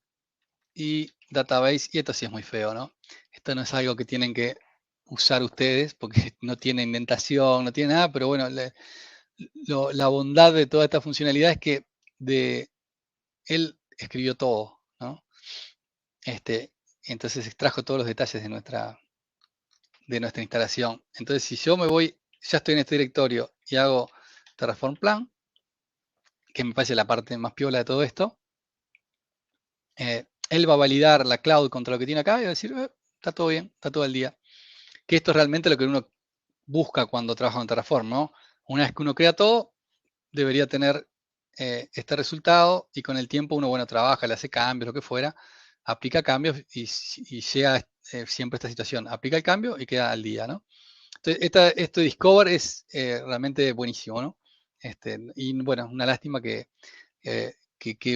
Speaker 2: y database, y esto sí es muy feo, ¿no? Esto no es algo que tienen que usar ustedes, porque no tiene indentación, no tiene nada, pero bueno, la bondad de toda esta funcionalidad es que él escribió todo, ¿no? Entonces extrajo todos los detalles de nuestra instalación. Entonces, si yo me voy, ya estoy en este directorio y hago Terraform Plan, que me parece la parte más piola de todo esto, él va a validar la cloud contra lo que tiene acá y va a decir, está todo bien, está todo el día. Que esto es realmente lo que uno busca cuando trabaja con Terraform, ¿no? Una vez que uno crea todo, debería tener este resultado y con el tiempo uno, bueno, trabaja, le hace cambios, lo que fuera, aplica cambios y llega siempre a esta situación. Aplica el cambio y queda al día, ¿no? Entonces, esto de Discover es realmente buenísimo, ¿no? Y bueno, una lástima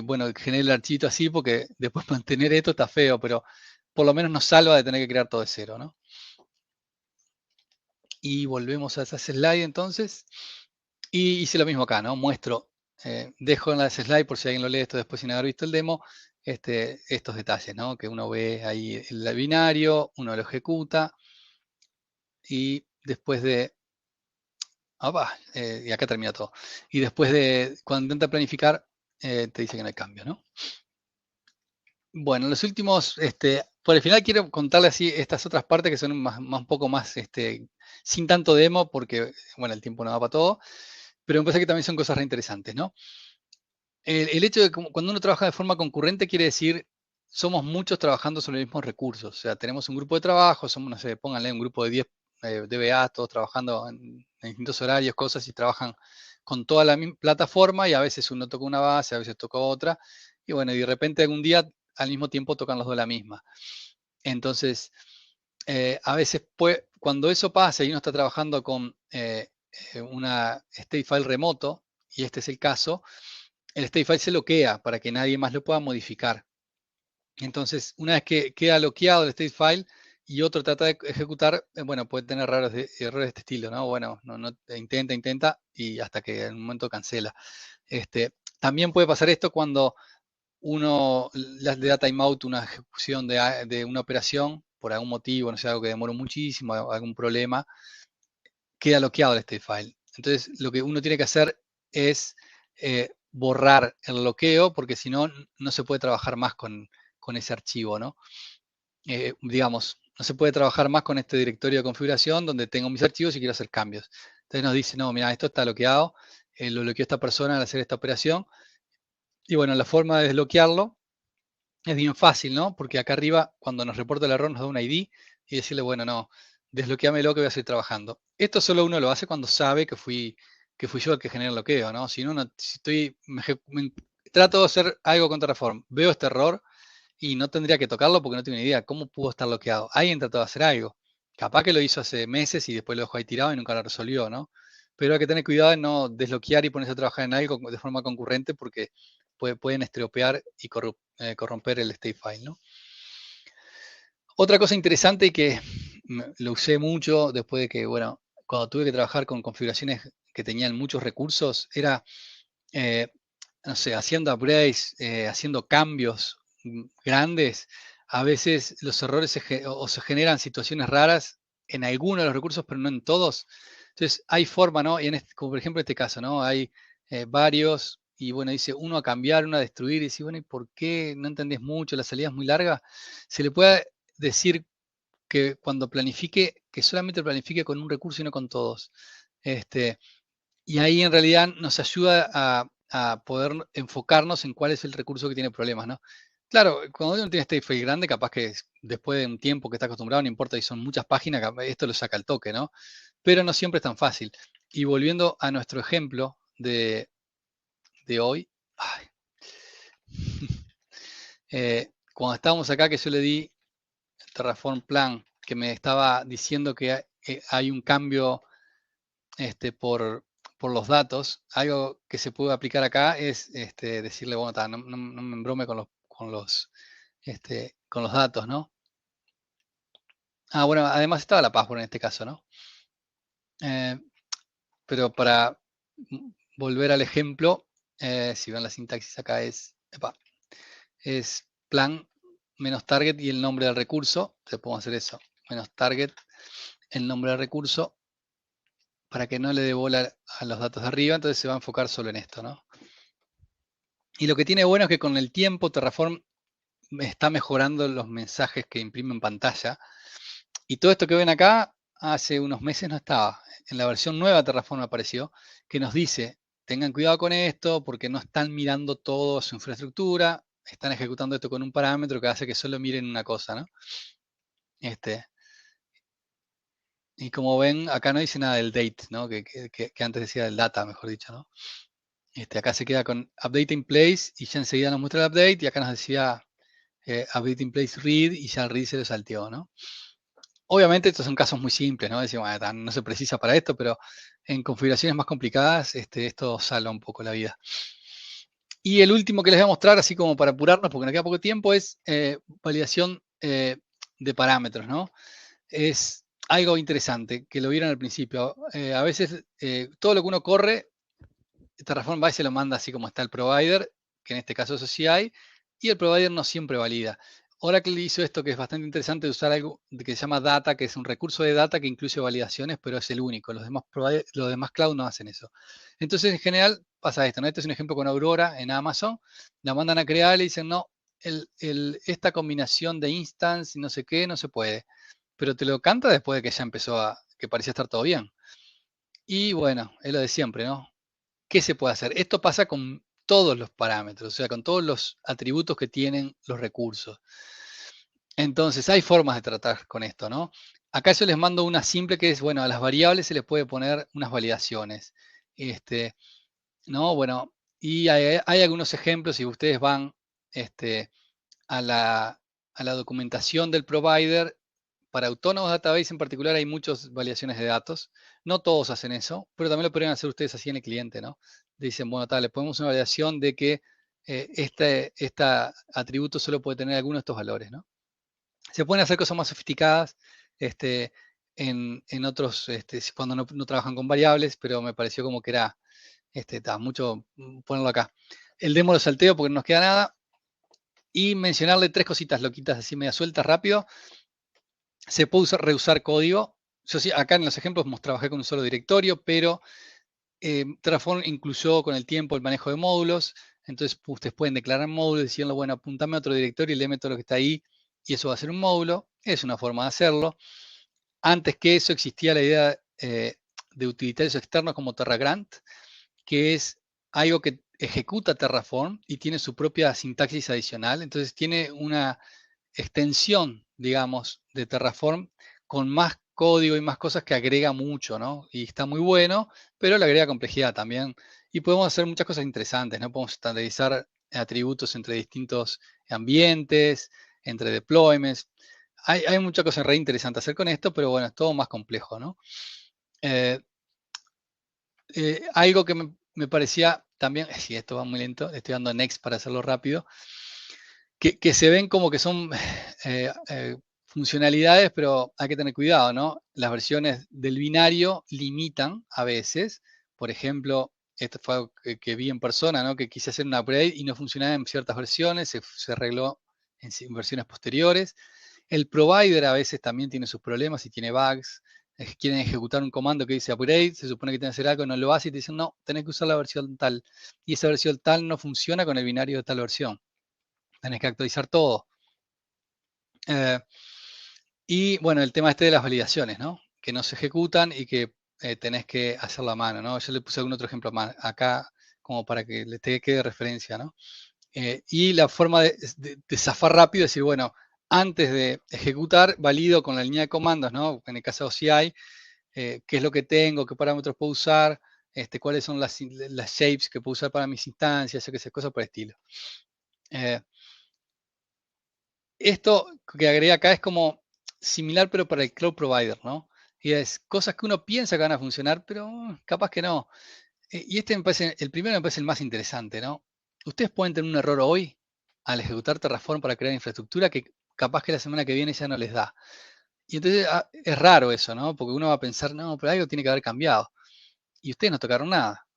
Speaker 2: bueno, genere el archivito así, porque después mantener esto está feo, pero por lo menos nos salva de tener que crear todo de cero, ¿no? Y volvemos a esa slide entonces. Y hice lo mismo acá, ¿no? Muestro, dejo en las slides por si alguien lo lee esto después sin haber visto el demo, estos detalles, ¿no? Que uno ve ahí el binario, uno lo ejecuta y después de... y acá termina todo. Y después de, cuando intenta planificar, te dice que no hay cambio, ¿no? Bueno, los últimos, por el final quiero contarle así estas otras partes que son un poco más, sin tanto demo, porque, bueno, el tiempo no da para todo, pero me parece que también son cosas re interesantes, ¿no? El hecho de que cuando uno trabaja de forma concurrente quiere decir, somos muchos trabajando sobre los mismos recursos, o sea, tenemos un grupo de trabajo, somos, no sé, pónganle un grupo de 10 DBA, todos trabajando en distintos horarios, cosas, y trabajan con toda la misma plataforma, y a veces uno toca una base, a veces toca otra, y bueno, y de repente algún día al mismo tiempo tocan los dos la misma. Entonces, a veces cuando eso pasa y uno está trabajando con una state file remoto, y este es el caso, el state file se bloquea para que nadie más lo pueda modificar. Entonces, una vez que queda bloqueado el state file y otro trata de ejecutar, bueno, puede tener errores de este estilo, ¿no? Bueno, no intenta y hasta que en un momento cancela. También puede pasar esto cuando uno le da timeout una ejecución de una operación por algún motivo, no sé, algo que demoró muchísimo, algún problema, queda bloqueado el state file. Entonces, lo que uno tiene que hacer es borrar el bloqueo, porque si no, no se puede trabajar más con ese archivo, ¿no? Digamos, no se puede trabajar más con este directorio de configuración donde tengo mis archivos y quiero hacer cambios. Entonces nos dice, no, mira, esto está bloqueado, lo bloqueó esta persona al hacer esta operación. Y bueno, la forma de desbloquearlo es bien fácil, ¿no? Porque acá arriba, cuando nos reporta el error, nos da un ID y decirle, bueno, no, desbloqueamelo que voy a seguir trabajando. Esto solo uno lo hace cuando sabe que fui yo el que genera el bloqueo, ¿no? Si no, si trato de hacer algo con Terraform, veo este error y no tendría que tocarlo porque no tengo ni idea cómo pudo estar bloqueado. Alguien trató de hacer algo. Capaz que lo hizo hace meses y después lo dejó ahí tirado y nunca lo resolvió, ¿no? Pero hay que tener cuidado de no desbloquear y ponerse a trabajar en algo de forma concurrente porque pueden estropear y corromper el state file, ¿no? Otra cosa interesante y que lo usé mucho después de que, bueno, cuando tuve que trabajar con configuraciones que tenían muchos recursos, era, no sé, haciendo upgrades, haciendo cambios grandes, a veces los errores se generan situaciones raras en algunos de los recursos, pero no en todos. Entonces, hay forma, ¿no? Y como por ejemplo en este caso, ¿no? Hay varios, y bueno, dice uno a cambiar, uno a destruir, y dice, bueno, ¿y por qué no entendés mucho? La salida es muy larga. Se le puede decir que cuando planifique, que solamente planifique con un recurso y no con todos. Y ahí en realidad nos ayuda a poder enfocarnos en cuál es el recurso que tiene problemas, ¿no? Claro, cuando uno tiene stateful grande, capaz que después de un tiempo que está acostumbrado, no importa si son muchas páginas, esto lo saca al toque, ¿no? Pero no siempre es tan fácil. Y volviendo a nuestro ejemplo de hoy, ay, cuando estábamos acá, que yo le di Terraform Plan, que me estaba diciendo que hay un cambio por los datos, algo que se puede aplicar acá es decirle, bueno, no me embrome con los datos, ¿no? Ah, bueno, además estaba la password en este caso, ¿no? Pero para volver al ejemplo, si ven la sintaxis acá es plan menos target y el nombre del recurso. Entonces podemos hacer eso, menos target, el nombre del recurso, para que no le dé bola a los datos de arriba, entonces se va a enfocar solo en esto, ¿no? Y lo que tiene bueno es que con el tiempo Terraform está mejorando los mensajes que imprime en pantalla. Y todo esto que ven acá, hace unos meses no estaba. En la versión nueva de Terraform apareció, que nos dice, tengan cuidado con esto, porque no están mirando toda su infraestructura, están ejecutando esto con un parámetro que hace que solo miren una cosa, ¿no? Y como ven, acá no dice nada del date, ¿no? Que antes decía del data, mejor dicho, ¿no? Acá se queda con update in place y ya enseguida nos muestra el update y acá nos decía update in place read y ya el read se lo salteó, ¿no? Obviamente estos son casos muy simples, ¿no? Decimos, no se precisa para esto, pero en configuraciones más complicadas esto salva un poco la vida. Y el último que les voy a mostrar, así como para apurarnos, porque nos queda poco tiempo, es validación de parámetros, ¿no? Es algo interesante, que lo vieron al principio. A veces todo lo que uno corre, Terraform va y se lo manda así como está el provider, que en este caso es OCI, y el provider no siempre valida. Oracle hizo esto que es bastante interesante, de usar algo que se llama data, que es un recurso de data que incluye validaciones, pero es el único. Los demás cloud no hacen eso. Entonces, en general, pasa esto, ¿no? Este es un ejemplo con Aurora en Amazon. La mandan a crear y le dicen, no, esta combinación de instance y no sé qué, no se puede. Pero te lo canta después de que ya empezó que parecía estar todo bien. Y bueno, es lo de siempre, ¿no? ¿Qué se puede hacer? Esto pasa con todos los parámetros, o sea, con todos los atributos que tienen los recursos. Entonces, hay formas de tratar con esto, ¿no? Acá yo les mando una simple que es, bueno, a las variables se les puede poner unas validaciones. ¿No? Bueno, y hay algunos ejemplos, si ustedes van a la documentación del provider, para Autonomous Database en particular hay muchas validaciones de datos. No todos hacen eso, pero también lo podrían hacer ustedes así en el cliente, ¿no? Dicen, bueno, le ponemos una validación de que este atributo solo puede tener alguno de estos valores, ¿no? Se pueden hacer cosas más sofisticadas en otros, cuando no trabajan con variables, pero me pareció como que era mucho ponerlo acá. El demo lo salteo porque no nos queda nada. Y mencionarle tres cositas loquitas así media sueltas rápido. Se puede reusar código. Yo sí, acá en los ejemplos trabajé con un solo directorio, pero Terraform incluyó con el tiempo el manejo de módulos. Entonces ustedes pueden declarar módulos diciendo, bueno, apuntame a otro directorio y léeme todo lo que está ahí y eso va a ser un módulo. Es una forma de hacerlo. Antes que eso existía la idea de utilitarios externos como TerraGrant, que es algo que ejecuta Terraform y tiene su propia sintaxis adicional. Entonces tiene una extensión, digamos, de Terraform con más código y más cosas que agrega mucho, ¿no? Y está muy bueno, pero le agrega complejidad también. Y podemos hacer muchas cosas interesantes, ¿no? Podemos estandarizar atributos entre distintos ambientes, entre deployments. Hay muchas cosas re interesantes hacer con esto, pero bueno, es todo más complejo, ¿no? Algo que me parecía también, si esto va muy lento, estoy dando next para hacerlo rápido, que se ven como que son funcionalidades, pero hay que tener cuidado, ¿no? Las versiones del binario limitan a veces. Por ejemplo, esto fue algo que vi en persona, ¿no? Que quise hacer un upgrade y no funcionaba en ciertas versiones, se arregló en versiones posteriores. El provider a veces también tiene sus problemas y tiene bugs. Quieren ejecutar un comando que dice upgrade, se supone que tiene que hacer algo, no lo hace y te dicen, no, tenés que usar la versión tal. Y esa versión tal no funciona con el binario de tal versión. Tenés que actualizar todo. Y bueno, el tema de las validaciones, ¿no? Que no se ejecutan y que tenés que hacerlo a mano, ¿no? Yo le puse algún otro ejemplo más acá, como para que le te quede referencia, ¿no? Y la forma de zafar rápido es decir, bueno, antes de ejecutar, valido con la línea de comandos, ¿no? En el caso de OCI, qué es lo que tengo, qué parámetros puedo usar, cuáles son las shapes que puedo usar para mis instancias, yo qué sé, cosas por el estilo. Esto que agregué acá es como similar, pero para el cloud provider, ¿no? Y es cosas que uno piensa que van a funcionar, pero capaz que no. Y me parece, el primero me parece el más interesante, ¿no? Ustedes pueden tener un error hoy al ejecutar Terraform para crear infraestructura que capaz que la semana que viene ya no les da. Y entonces es raro eso, ¿no? Porque uno va a pensar, no, pero algo tiene que haber cambiado. Y ustedes no tocaron nada.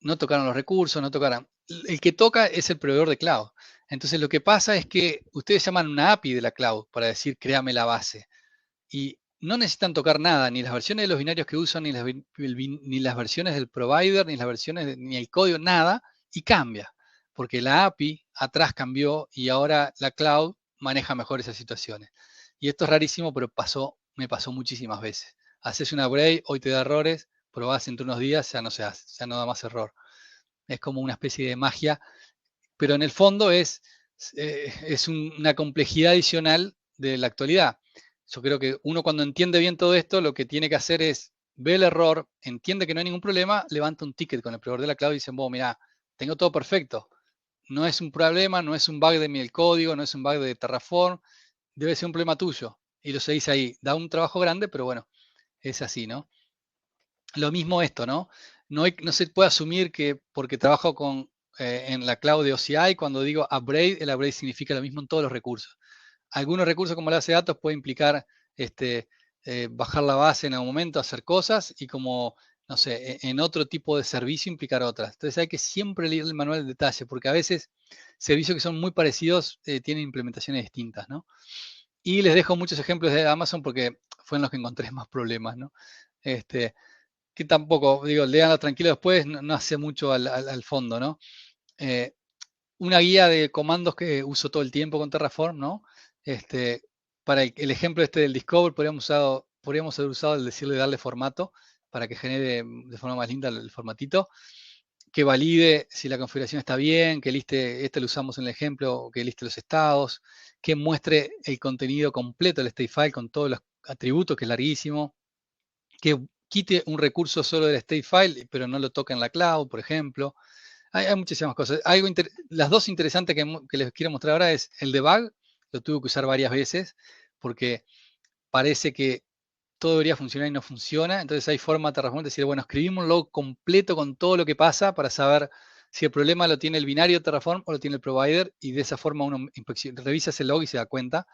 Speaker 2: No tocaron los recursos, no tocaron. El que toca es el proveedor de cloud. Entonces lo que pasa es que ustedes llaman una API de la cloud para decir, créame la base. Y no necesitan tocar nada, ni las versiones de los binarios que usan, ni las versiones del provider, ni las versiones, ni el código, nada, y cambia. Porque la API atrás cambió y ahora la cloud maneja mejor esas situaciones. Y esto es rarísimo, pero me pasó muchísimas veces. Haces una upgrade, hoy te da errores, probás entre unos días, ya no se hace, ya no da más error. Es como una especie de magia, pero en el fondo es una complejidad adicional de la actualidad. Yo creo que uno cuando entiende bien todo esto, lo que tiene que hacer es ver el error, entiende que no hay ningún problema, levanta un ticket con el proveedor de la cloud y dicen, bueno, mira, tengo todo perfecto. No es un problema, no es un bug de mi código, no es un bug de Terraform, debe ser un problema tuyo. Y lo seguís ahí. Da un trabajo grande, pero bueno, es así, ¿no? Lo mismo esto, ¿no? No se puede asumir que porque trabajo en la cloud de OCI, cuando digo upgrade, el upgrade significa lo mismo en todos los recursos. Algunos recursos como la base de datos puede implicar bajar la base en algún momento, hacer cosas, y como, no sé, en otro tipo de servicio implicar otras. Entonces hay que siempre leer el manual de detalle, porque a veces servicios que son muy parecidos tienen implementaciones distintas, ¿no? Y les dejo muchos ejemplos de Amazon porque fueron los que encontré más problemas, ¿no? Que tampoco, digo, leanlo tranquilo después, no hace mucho al fondo, ¿no? Una guía de comandos que uso todo el tiempo con Terraform, ¿no? Para el ejemplo del Discover podríamos haber usado el decirle darle formato para que genere de forma más linda el formatito, que valide si la configuración está bien, que liste, lo usamos en el ejemplo, que liste los estados, que muestre el contenido completo del state file con todos los atributos, que es larguísimo, que quite un recurso solo del state file, pero no lo toque en la cloud, por ejemplo. Hay muchísimas cosas. Las dos interesantes que les quiero mostrar ahora es el debug. Lo tuve que usar varias veces porque parece que todo debería funcionar y no funciona. Entonces hay forma de Terraform de decir, bueno, escribimos un log completo con todo lo que pasa para saber si el problema lo tiene el binario de Terraform o lo tiene el provider, y de esa forma uno revisa ese log y se da cuenta.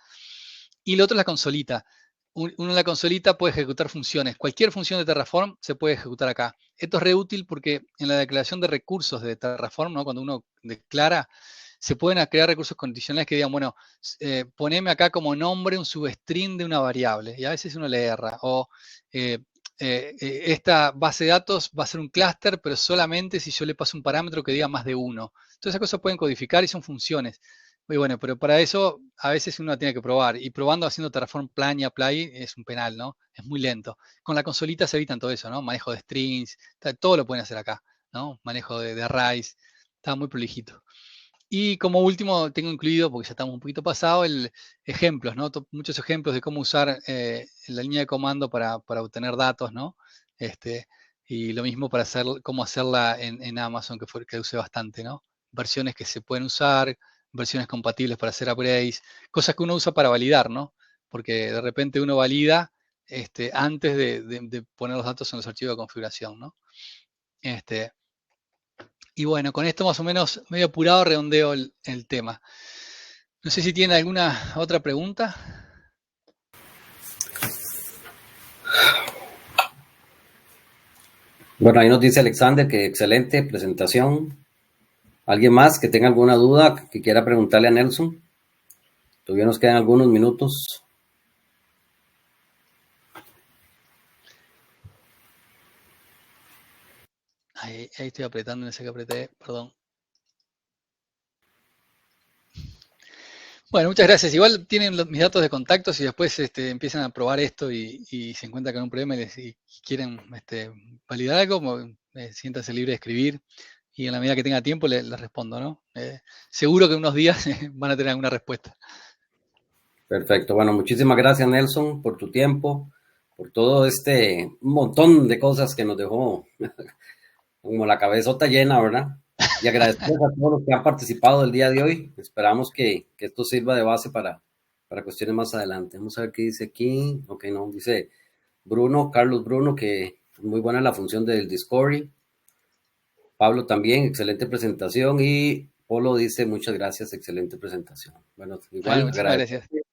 Speaker 2: Y lo otro es la consolita. Uno en la consolita puede ejecutar funciones. Cualquier función de Terraform se puede ejecutar acá. Esto es re útil porque en la declaración de recursos de Terraform, ¿no? Cuando uno declara, se pueden crear recursos condicionales que digan, bueno, poneme acá como nombre un substring de una variable. Y a veces uno le erra. O esta base de datos va a ser un clúster, pero solamente si yo le paso un parámetro que diga más de uno. Todas esas cosas pueden codificar y son funciones. Muy bueno, pero para eso a veces uno tiene que probar. Y probando haciendo Terraform plan y apply es un penal, ¿no? Es muy lento. Con la consolita se evitan todo eso, ¿no? Manejo de strings, todo lo pueden hacer acá, ¿no? Manejo de arrays, está muy prolijito. Y como último tengo incluido, porque ya estamos un poquito pasado, ejemplos, ¿no? Muchos ejemplos de cómo usar la línea de comando para obtener datos, ¿no? Y lo mismo para cómo hacerla en Amazon, que usé bastante, ¿no? Versiones que se pueden usar, versiones compatibles para hacer upgrades, cosas que uno usa para validar, ¿no? Porque de repente uno valida antes de poner los datos en los archivos de configuración, ¿no? Y bueno, con esto más o menos medio apurado redondeo el tema. No sé si tiene alguna otra pregunta.
Speaker 1: Bueno, ahí nos dice Alexander que excelente presentación. ¿Alguien más que tenga alguna duda que quiera preguntarle a Nelson? Todavía nos quedan algunos minutos.
Speaker 2: Ahí estoy apretando, en ese que apreté, perdón. Bueno, muchas gracias. Igual tienen mis datos de contacto, si después empiezan a probar esto y se encuentran con un problema y quieren validar algo, siéntanse libre de escribir y en la medida que tenga tiempo les respondo, ¿no? Seguro que en unos días van a tener alguna respuesta.
Speaker 1: Perfecto. Bueno, muchísimas gracias, Nelson, por tu tiempo, por todo este montón de cosas que nos dejó como la cabezota llena, ¿verdad? Y agradecemos a todos los que han participado el día de hoy. Esperamos que esto sirva de base para cuestiones más adelante. Vamos a ver qué dice aquí. Ok, no, dice Bruno, Carlos Bruno, que es muy buena la función del Discovery. Pablo también, excelente presentación. Y Polo dice, muchas gracias, excelente presentación. Bueno,
Speaker 2: Bueno,
Speaker 1: igual,
Speaker 2: muchísimas
Speaker 1: agradezco
Speaker 2: gracias.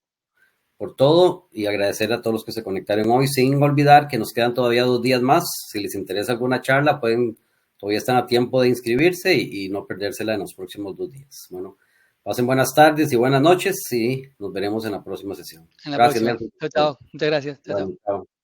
Speaker 1: por todo y agradecer a todos los que se conectaron hoy, sin olvidar que nos quedan todavía 2 días más. Si les interesa alguna charla, todavía están a tiempo de inscribirse y no perdérsela en los próximos 2 días. Bueno, pasen buenas tardes y buenas noches y nos veremos en la próxima sesión.
Speaker 2: En la
Speaker 1: Gracias,
Speaker 2: próxima.
Speaker 1: Nelson.
Speaker 2: Chao, chao. Muchas gracias. Chao, chao.
Speaker 1: Bueno, chao.